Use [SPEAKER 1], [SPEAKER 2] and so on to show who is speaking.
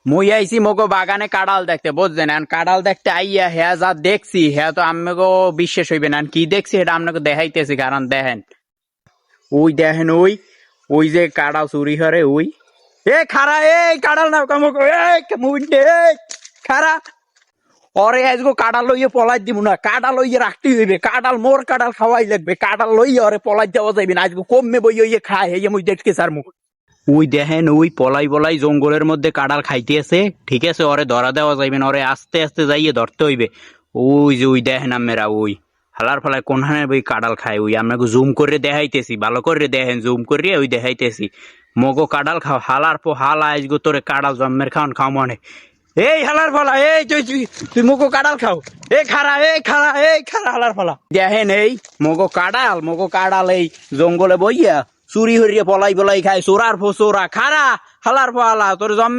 [SPEAKER 1] মুই আইছি মগো বাগানে কাঁড়াল দেখতে, বুঝছেন? এখন কাঁড়াল দেখতে আইয়া হ্যাঁ যা দেখছি হ্যাঁ তো আমাকে বিশ্বাস হইবে না। কি দেখছি এটা আপনাকে দেখাইতেছি, কারণ দেখেন ওই দেখেন ওই যে কাঁড়াল চুরি করে ওই খারা এই কাঁড়াল না কামক খারা অরে আজগো কাঁড়াল লইয়ে পলাই দিব না, কাঁড়াল লইয়ে রাখতে হইবে, কাঁড়াল মোর কাঁড়াল খাওয়াই লাগবে, কাঁড়াল লইয়ে অরে পলাই দেওয়া যাইবে না, আজকে কমে বই খায় এই মুই দেখতে সার মুখ ওই দেখেন ওই পলাই পলাই জঙ্গলের মধ্যে কাঁড়াল খাইতেছে। ঠিক আছে, ওরে ধরা দেওয়া যাইবে না, ওরে আস্তে আস্তে যাইয়ে ধরতে হইবে। ওই যে ওই দেখেন আমরা ওই হালার ফালায় কোনখানে ওই কাঁড়াল খায়, ওই আপনাকে জুম করে দেখাইতেছি, ভালো করে দেখেন, জুম করে ওই দেখাইতেছি। মগো কাঁড়াল খাও হালার পো হালা আজগো তোরে কাঁড়াল জন্মের খাওয়ান খাও মনে এই হালার ফালা এই তুই মগো কাঁড়াল খাও খারা হালার ফালা দেখেন এই মগো কাঁড়াল এই জঙ্গলে বইয়া চুরি হরিয়ে পলাই পলাই খায়, চোরার পো চোরা খারা হালার ফালা তোর জন্ম